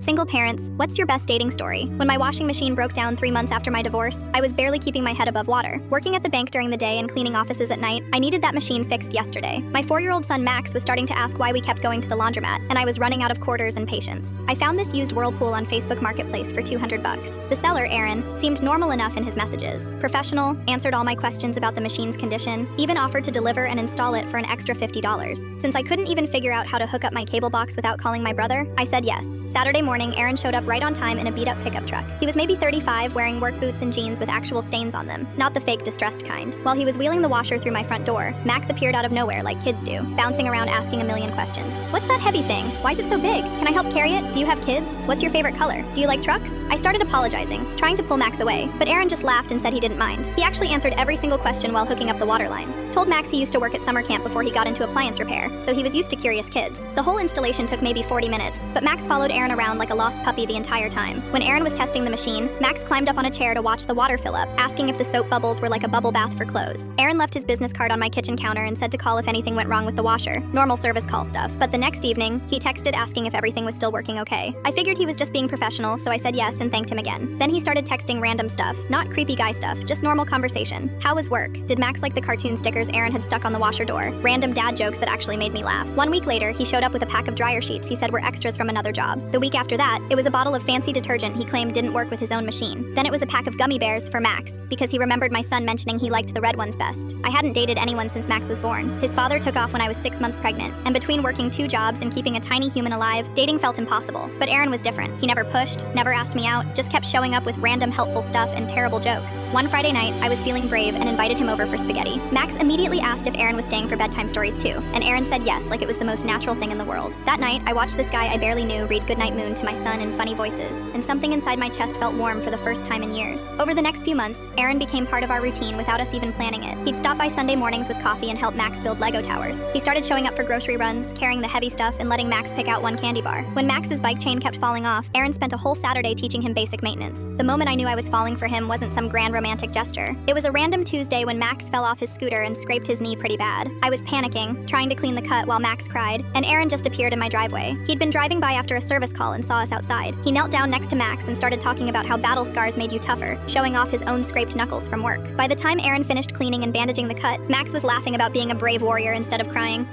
Single parents, what's your best dating story? When my washing machine broke down 3 months after my divorce, I was barely keeping my head above water. Working at the bank during the day and cleaning offices at night, I needed that machine fixed yesterday. My 4-year-old son Max was starting to ask why we kept going to the laundromat, and I was running out of quarters and patience. I found this used Whirlpool on Facebook Marketplace for $200. The seller, Aaron, seemed normal enough in his messages. Professional, answered all my questions about the machine's condition, even offered to deliver and install it for an extra $50. Since I couldn't even figure out how to hook up my cable box without calling my brother, I said yes. Saturday morning, Aaron showed up right on time in a beat-up pickup truck. He was maybe 35, wearing work boots and jeans with actual stains on them, not the fake distressed kind. While he was wheeling the washer through my front door, Max appeared out of nowhere like kids do, bouncing around asking a million questions. What's that heavy thing? Why is it so big? Can I help carry it? Do you have kids? What's your favorite color? Do you like trucks? I started apologizing, trying to pull Max away, but Aaron just laughed and said he didn't mind. He actually answered every single question while hooking up the water lines. Told Max he used to work at summer camp before he got into appliance repair, so he was used to curious kids. The whole installation took maybe 40 minutes, but Max followed Aaron around like a lost puppy the entire time. When Aaron was testing the machine, Max climbed up on a chair to watch the water fill up, asking if the soap bubbles were like a bubble bath for clothes. Aaron left his business card on my kitchen counter and said to call if anything went wrong with the washer. Normal service call stuff. But the next evening, he texted asking if everything was still working okay. I figured he was just being professional, so I said yes and thanked him again. Then he started texting random stuff, not creepy guy stuff, just normal conversation. How was work? Did Max like the cartoon stickers Aaron had stuck on the washer door? Random dad jokes that actually made me laugh. 1 week later, he showed up with a pack of dryer sheets he said were extras from another job. The week after that, it was a bottle of fancy detergent he claimed didn't work with his own machine. Then it was a pack of gummy bears for Max, because he remembered my son mentioning he liked the red ones best. I hadn't dated anyone since Max was born. His father took off when I was 6 months pregnant, and between working 2 jobs and keeping a tiny human alive, dating felt impossible. But Aaron was different. He never pushed, never asked me out, just kept showing up with random helpful stuff and terrible jokes. One Friday night, I was feeling brave and invited him over for spaghetti. Max immediately asked if Aaron was staying for bedtime stories too, and Aaron said yes like it was the most natural thing in the world. That night, I watched this guy I barely knew read Goodnight Moon to my son in funny voices, and something inside my chest felt warm for the first time in years. Over the next few months, Aaron became part of our routine without us even planning it. He'd stop by Sunday mornings with coffee and help Max build Lego towers. He started showing up for grocery runs, carrying the heavy stuff and letting Max pick out one candy bar. When Max's bike chain kept falling off, Aaron spent a whole Saturday teaching him basic maintenance. The moment I knew I was falling for him wasn't some grand romantic gesture. It was a random Tuesday when Max fell off his scooter and scraped his knee pretty bad. I was panicking, trying to clean the cut while Max cried, and Aaron just appeared in my driveway. He'd been driving by after a service call and saw us outside. He knelt down next to Max and started talking about how battle scars made you tougher, showing off his own scraped knuckles from work. By the time Aaron finished cleaning and bandaging the cut, Max was laughing about being a brave warrior instead of crying.